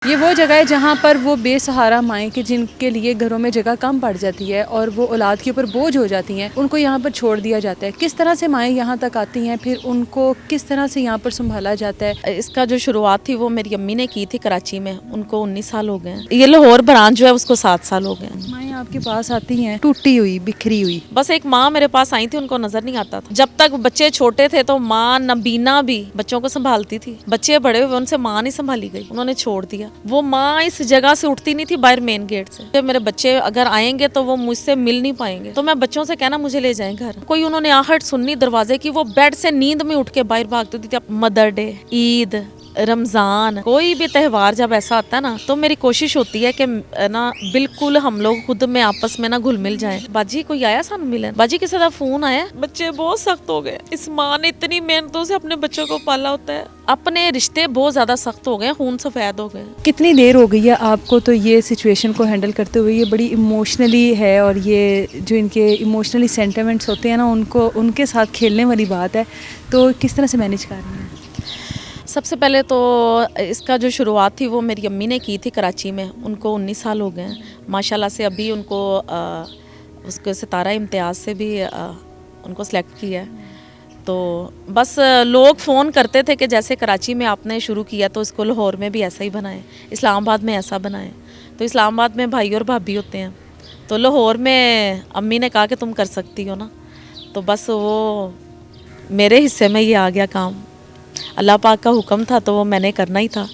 یہ وہ جگہ ہے جہاں پر وہ بے سہارا مائیں کہ جن کے لیے گھروں میں جگہ کم پڑ جاتی ہے اور وہ اولاد کے اوپر بوجھ ہو جاتی ہیں، ان کو یہاں پر چھوڑ دیا جاتا ہے۔ کس طرح سے مائیں یہاں تک آتی ہیں، پھر ان کو کس طرح سے یہاں پر سنبھالا جاتا ہے؟ اس کا جو شروعات تھی وہ میری امی نے کی تھی کراچی میں، ان کو 19 سال ہو گئے ہیں۔ یہ لاہور برانچ جو ہے اس کو 7 سال ہو گئے ہیں۔ مائیں آپ کے پاس آتی ہیں ٹوٹی ہوئی، بکھری ہوئی؟ بس ایک ماں میرے پاس آئی تھی، ان کو نظر نہیں آتا تھا۔ جب تک بچے چھوٹے تھے تو ماں نبینا بھی بچوں کو سنبھالتی تھی، بچے بڑے ہوئے ان سے ماں نہیں سنبھالی گئی، انہوں نے چھوڑ دیا۔ وہ ماں اس جگہ سے اٹھتی نہیں تھی باہر مین گیٹ سے۔ جب میرے بچے اگر آئیں گے تو وہ مجھ سے مل نہیں پائیں گے، تو میں بچوں سے کہنا مجھے لے جائیں گھر۔ کوئی انہوں نے آہٹ سننی دروازے کی، وہ بیڈ سے نیند میں اٹھ کے باہر بھاگتی تھی۔ مدر ڈے، عید، رمضان، کوئی بھی تہوار جب ایسا آتا ہے نا تو میری کوشش ہوتی ہے کہ نا بالکل ہم لوگ خود میں آپس میں نا گھل مل جائیں۔ باجی کوئی آیا سانو ملن، باجی کسی دا فون آیا، بچے بہت سخت ہو گئے۔ اس ماں نے اتنی محنتوں سے اپنے بچوں کو پالا ہوتا ہے، اپنے رشتے بہت زیادہ سخت ہو گئے، خون سفید ہو گئے۔ کتنی دیر ہو گئی ہے آپ کو تو یہ سچویشن کو ہینڈل کرتے ہوئے؟ یہ بڑی ایموشنلی ہے اور یہ جو ان کے ایموشنلی سینٹیمنٹس ہوتے ہیں نا ان کے ساتھ کھیلنے والی بات ہے، تو کس طرح سے مینیج کر رہی ہیں؟ سب سے پہلے تو اس کا جو شروعات تھی وہ میری امی نے کی تھی کراچی میں، ان کو 19 سال ہو گئے ہیں ماشاءاللہ سے۔ ابھی ان کو اس کے ستارہ امتیاز سے بھی ان کو سلیکٹ کیا ہے۔ تو بس لوگ فون کرتے تھے کہ جیسے کراچی میں آپ نے شروع کیا تو اس کو لاہور میں بھی ایسا ہی بنائیں، اسلام آباد میں ایسا بنائیں۔ تو اسلام آباد میں بھائی اور بھابھی ہوتے ہیں، تو لاہور میں امی نے کہا کہ تم کر سکتی ہو نا، تو بس وہ میرے حصے میں یہ آ گیا کام۔ اللہ پاک کا حکم تھا تو وہ میں نے کرنا ہی تھا۔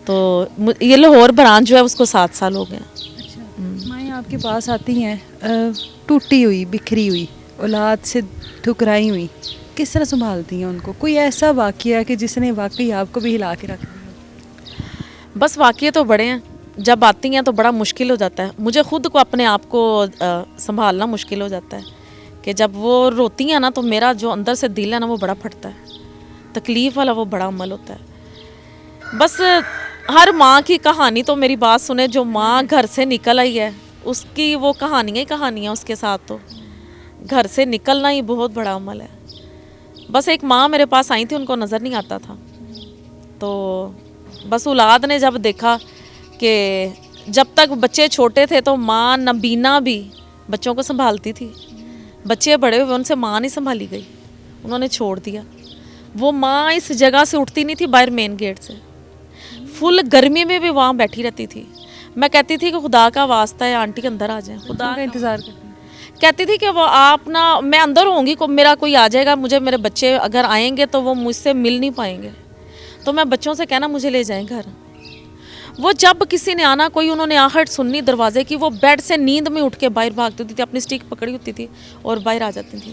تو یہ لاہور برانچ جو ہے اس کو 7 سال ہو گئے ہیں۔ مائیں آپ کے پاس آتی ہیں ٹوٹی ہوئی، بکھری ہوئی، اولاد سے ٹھکرائی ہوئی، کس طرح سنبھالتی ہیں ان کو؟ کوئی ایسا واقعہ کہ جس نے واقعی آپ کو بھی ہلا کے رکھ دیا؟ بس واقعے تو بڑے ہیں، جب آتی ہیں تو بڑا مشکل ہو جاتا ہے، مجھے خود کو اپنے آپ کو سنبھالنا مشکل ہو جاتا ہے کہ جب وہ روتی ہیں نا تو میرا جو اندر سے دل ہے نا وہ بڑا پھٹتا ہے، تکلیف والا وہ بڑا عمل ہوتا ہے۔ بس ہر ماں کی کہانی تو میری بات سنے، جو ماں گھر سے نکل آئی ہے اس کی وہ کہانیاں ہی کہانیاں، اس کے ساتھ تو گھر سے نکلنا ہی بہت بڑا عمل ہے۔ بس ایک ماں میرے پاس آئی تھی، ان کو نظر نہیں آتا تھا، تو بس اولاد نے جب دیکھا کہ جب تک بچے چھوٹے تھے تو ماں نبینا بھی بچوں کو سنبھالتی تھی، بچے بڑے ہوئے ان سے ماں نہیں سنبھالی گئی، انہوں نے چھوڑ دیا۔ وہ ماں اس جگہ سے اٹھتی نہیں تھی باہر مین گیٹ سے، فل گرمی میں بھی وہاں بیٹھی رہتی تھی۔ میں کہتی تھی کہ خدا کا واسطہ ہے آنٹی اندر آ جائیں، خدا کا انتظار کرتی ہیں؟ کہتی تھی کہ وہ آپ نا، میں اندر ہوں گی، میرا کوئی آ جائے گا، مجھے میرے بچے اگر آئیں گے تو وہ مجھ سے مل نہیں پائیں گے، تو میں بچوں سے کہنا مجھے لے جائیں گھر۔ وہ جب کسی نے آنا، کوئی انہوں نے آہٹ سننی دروازے کی، وہ بیڈ سے نیند میں اٹھ کے باہر بھاگتی تھی، اپنی سٹک پکڑی ہوتی تھی اور باہر آ جاتی تھی۔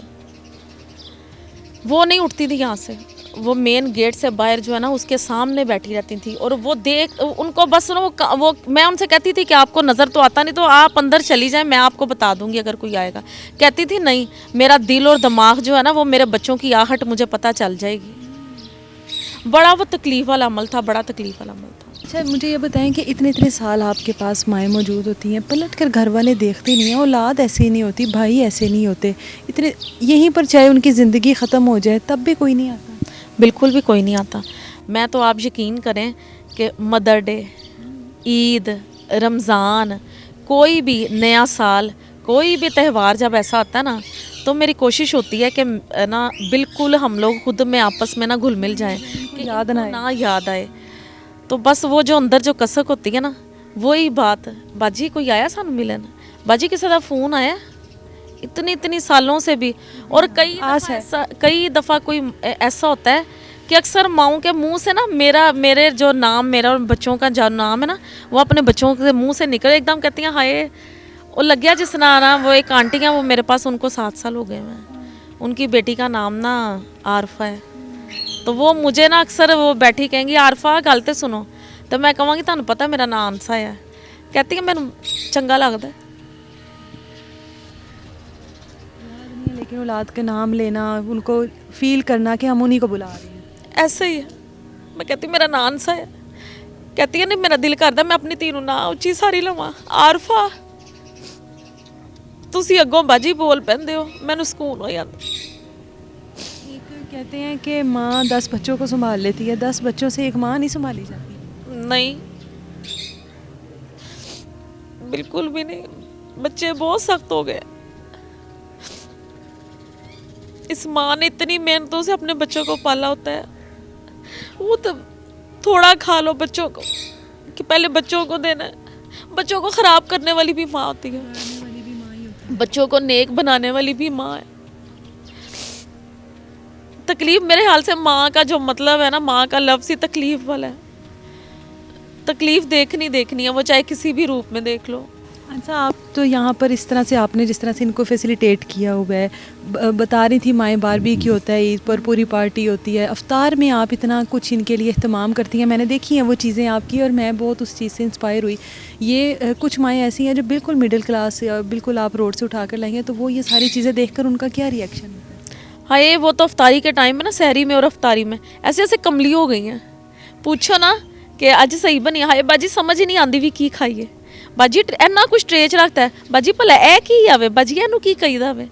وہ نہیں اٹھتی تھی یہاں سے، وہ مین گیٹ سے باہر جو ہے نا اس کے سامنے بیٹھی رہتی تھی، اور وہ دیکھ ان کو بس وہ میں ان سے کہتی تھی کہ آپ کو نظر تو آتا نہیں تو آپ اندر چلی جائیں، میں آپ کو بتا دوں گی اگر کوئی آئے گا۔ کہتی تھی نہیں، میرا دل اور دماغ جو ہے نا وہ میرے بچوں کی آہٹ مجھے پتہ چل جائے گی۔ بڑا وہ تکلیف والا عمل تھا، بڑا تکلیف والا عمل تھا۔ اچھا مجھے یہ بتائیں کہ اتنے سال آپ کے پاس مائیں موجود ہوتی ہیں، پلٹ کر گھر والے دیکھتے نہیں ہیں، اولاد ایسی نہیں ہوتی، بھائی ایسے نہیں ہوتے، اتنے یہیں پر چاہے ان کی زندگی ختم ہو جائے تب بھی کوئی نہیں آتا؟ بالکل بھی کوئی نہیں آتا۔ میں تو آپ یقین کریں کہ مدر ڈے، عید، رمضان، کوئی بھی نیا سال، کوئی بھی تہوار جب ایسا آتا ہے نا تو میری کوشش ہوتی ہے کہ نا بالکل ہم لوگ خود میں آپس میں نا گھل مل جائیں کہ یاد نہ یاد آئے۔ تو بس وہ جو اندر جو کسک ہوتی ہے نا وہی بات، باجی کوئی آیا سانو ملن، باجی کسی دا فون آیا، اتنی سالوں سے بھی۔ اور کئی دفعہ کوئی ایسا ہوتا ہے کہ اکثر ماؤں کے منہ سے نا میرے جو نام، میرا اور بچوں کا جو نام ہے نا وہ اپنے بچوں کے منہ سے نکل ایک دم کہتی ہیں ہائے، وہ لگ گیا جس طرح نا، وہ ایک آنٹی ہیں وہ میرے پاس، ان کو 7 سال ہو گئے ہیں، ان کی بیٹی کا نام نا عارفہ ہے، تو وہ مجھے نا اکثر وہ بیٹھی کہیں گی عارفہ گل تے سنو، تو میں کہوں گی تانوں پتہ میرا نام انسا ہے، کہتی ہے مینوں چنگا لگتا ہے۔ لیکن اولاد کا نام لینا، ان کو فیل کرنا کہ ہم انہیں کو بلا رہے ہیں، ایسے ہی ہے۔ میں کہتی میرا نام انسا ہے، کہتی ہے نہیں میرا دل کردا میں اپنی تھی نوں نا اچھی ساری لواں، عارفہ تسی اگوں باجی بول پیندے ہو، مینوں سکون ہو جاندا۔ کہتے ہیں کہ ماں 10 بچوں کو سنبھال لیتی ہے، 10 بچوں سے ایک ماں نہیں سنبھالی جاتی؟ نہیں، بالکل بھی نہیں. بچے بہت سخت ہو گئے. اس ماں نے اتنی محنتوں سے اپنے بچوں کو پالا ہوتا ہے, وہ تو تھوڑا کھا لو بچوں کو کہ پہلے بچوں کو دینا ہے. بچوں کو خراب کرنے والی بھی ماں ہوتی ہے, بچوں کو نیک بنانے والی بھی ماں ہے. تکلیف میرے خیال سے ماں کا جو مطلب ہے نا, ماں کا لفظ ہی تکلیف والا ہے. تکلیف دیکھنی ہے, وہ چاہے کسی بھی روپ میں دیکھ لو. اچھا, آپ تو یہاں پر اس طرح سے آپ نے جس طرح سے ان کو فیسیلیٹیٹ کیا ہوا ہے, بتا رہی تھی مائیں باربی کی ہوتا ہے, عید پر پوری پارٹی ہوتی ہے, افطار میں آپ اتنا کچھ ان کے لیے اہتمام کرتی ہیں. میں نے دیکھی ہیں وہ چیزیں آپ کی, اور میں بہت اس چیز سے انسپائر ہوئی. یہ کچھ مائیں ایسی ہیں جو بالکل مڈل کلاس, بالکل آپ روڈ سے اٹھا کر لائیں گے, تو وہ یہ ساری چیزیں دیکھ کر ان کا کیا ری ایکشن ہوتا ہے؟ ہاں, یہ وہ تو افطاری کے ٹائم میں نا, سحری میں اور افطاری میں ایسے ایسے کملی ہو گئی ہیں. پوچھو نا کہ اج صحیح بنی, ہائے باجی سمجھ ہی نہیں آتی بھی کی کھائیے. باجی اینا کچھ ٹرے چ رکھتا ہے, باجی بھلا اے کی آوے, باجی اینو کی کہی دا وے.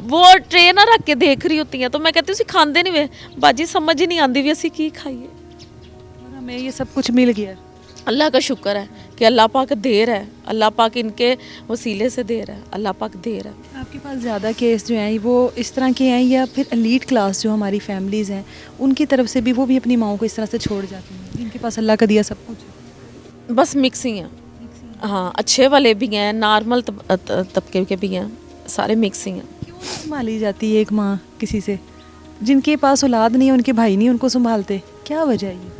وہ ٹرے نہ رکھ کے دیکھ رہی ہوتی ہیں, تو میں کہتی ہوں اسی کھاندے نہیں وے, باجی سمجھ ہی نہیں آتی بھی اسی کی کھائیے. اور ہمیں یہ سب کچھ مل گیا. اللہ کا شکر ہے کہ اللہ پاک دے رہا ہے, اللہ پاک ان کے وسیلے سے دے رہا ہے, اللہ پاک دے رہا ہے. آپ کے پاس زیادہ کیس جو ہیں وہ اس طرح کے ہیں, یا پھر ایلیٹ کلاس جو ہماری فیملیز ہیں ان کی طرف سے بھی وہ بھی اپنی ماؤں کو اس طرح سے چھوڑ جاتی ہیں, ان کے پاس اللہ کا دیا سب کچھ ہے؟ بس مکس ہی ہیں. ہاں, اچھے والے بھی ہیں, نارمل طبقے کے بھی ہیں, سارے مکس ہی ہیں. کیوں سنبھالی جاتی ہے ایک ماں کسی سے؟ جن کے پاس اولاد نہیں ہے, ان کے بھائی نہیں ان کو سنبھالتے, کیا وجہ ہے یہ؟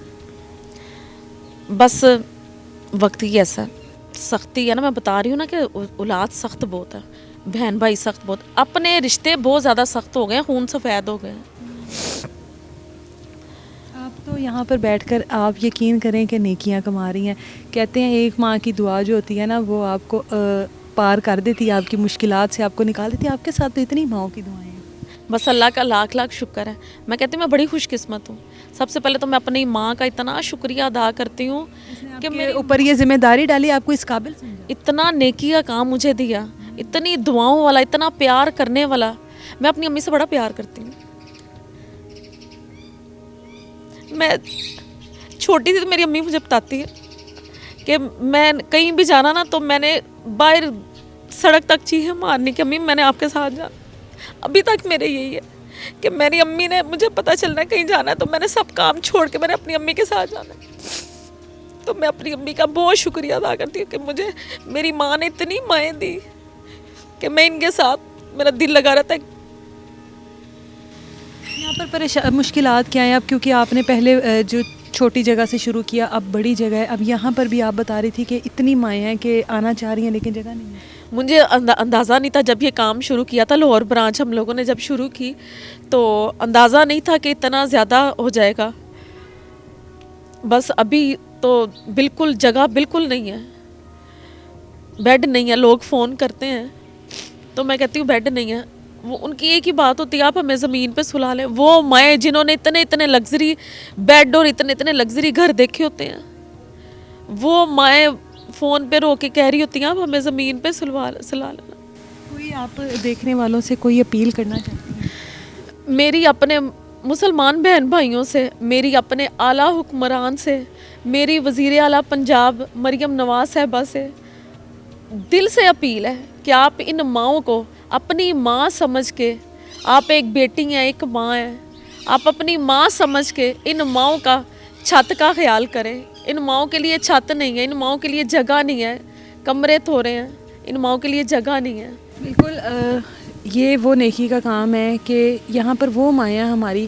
بس وقت ہی ایسا سختی ہے نا, میں بتا رہی ہوں نا کہ اولاد سخت بہت ہے, بہن بھائی سخت بہت, اپنے رشتے بہت زیادہ سخت ہو گئے ہیں, خون سفید ہو گئے ہیں. آپ تو یہاں پر بیٹھ کر آپ یقین کریں کہ نیکیاں کما رہی ہیں. کہتے ہیں ایک ماں کی دعا جو ہوتی ہے نا, وہ آپ کو پار کر دیتی ہے, آپ کی مشکلات سے آپ کو نکال دیتی ہے. آپ کے ساتھ تو اتنی ماؤں کی دعائیں ہیں. بس اللہ کا لاکھ لاکھ شکر ہے. میں کہتی ہوں میں بڑی خوش قسمت ہوں. سب سے پہلے تو میں اپنی ماں کا اتنا شکریہ ادا کرتی ہوں کہ میرے اوپر یہ ذمہ داری ڈالی, آپ کو اس قابل سمجھا, اتنا نیکی کا کام مجھے دیا, اتنی دعاؤں والا, اتنا پیار کرنے والا. میں اپنی امی سے بڑا پیار کرتی ہوں. میں چھوٹی تھی تو میری امی مجھے بتاتی ہے کہ میں کہیں بھی جانا نا, تو میں نے باہر سڑک تک چیخیں مارنی کہ امی میں نے آپ کے ساتھ جانا. ابھی تک میرے یہی ہے کہ میری امی نے مجھے پتہ چلنا ہے کہیں جانا ہے, تو میں نے سب کام چھوڑ کے میں نے اپنی امی کے ساتھ جانا ہے. تو میں اپنی امی کا بہت شکریہ ادا کرتی ہوں کہ مجھے میری ماں نے اتنی مائیں دی کہ میں ان کے ساتھ میرا دل لگا رہتا ہے. یہاں پر مشکلات کیا ہیں اب, کیونکہ آپ نے پہلے جو چھوٹی جگہ سے شروع کیا, اب بڑی جگہ ہے, اب یہاں پر بھی آپ بتا رہی تھی کہ اتنی مائیں ہیں کہ آنا چاہ رہی ہیں لیکن جگہ نہیں ہے. مجھے اندازہ نہیں تھا جب یہ کام شروع کیا تھا, لاہور برانچ ہم لوگوں نے جب شروع کی تو اندازہ نہیں تھا کہ اتنا زیادہ ہو جائے گا. بس ابھی تو بالکل جگہ بالکل نہیں ہے, بیڈ نہیں ہے. لوگ فون کرتے ہیں تو میں کہتی ہوں بیڈ نہیں ہے. وہ ان کی ایک ہی بات ہوتی ہے, آپ ہمیں زمین پہ سلا لیں. وہ مائیں جنہوں نے اتنے لگژری بیڈ اور اتنے لگژری گھر دیکھے ہوتے ہیں, وہ مائیں فون پہ رو کے کہہ رہی ہوتی ہیں آپ ہمیں زمین پہ سلا لینا. کوئی آپ دیکھنے والوں سے کوئی اپیل کرنا چاہتی ہیں؟ میری اپنے مسلمان بہن بھائیوں سے, میری اپنے اعلیٰ حکمران سے, میری وزیر اعلیٰ پنجاب مریم نواز صاحبہ سے دل سے اپیل ہے کہ آپ ان ماؤں کو اپنی ماں سمجھ کے, آپ ایک بیٹی ہیں, ایک ماں ہیں, آپ اپنی ماں سمجھ کے ان ماؤں کا چھت کا خیال کریں. ان ماؤں کے لیے چھت نہیں ہے, ان ماؤں کے لیے جگہ نہیں ہے, کمرے تھوڑے ہیں, ان ماؤں کے لیے جگہ نہیں ہے. بالکل یہ وہ نیکی کا کام ہے کہ یہاں پر وہ مائیں ہماری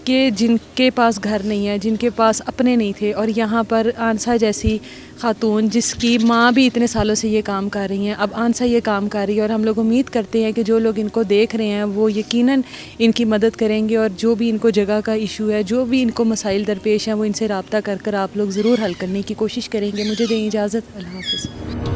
کہ جن کے پاس گھر نہیں ہے, جن کے پاس اپنے نہیں تھے, اور یہاں پر آنسا جیسی خاتون جس کی ماں بھی اتنے سالوں سے یہ کام کر رہی ہیں, اب آنسا یہ کام کر رہی ہے, اور ہم لوگ امید کرتے ہیں کہ جو لوگ ان کو دیکھ رہے ہیں وہ یقیناً ان کی مدد کریں گے, اور جو بھی ان کو جگہ کا ایشو ہے, جو بھی ان کو مسائل درپیش ہیں, وہ ان سے رابطہ کر کر آپ لوگ ضرور حل کرنے کی کوشش کریں گے. مجھے دیں اجازت, اللہ حافظ.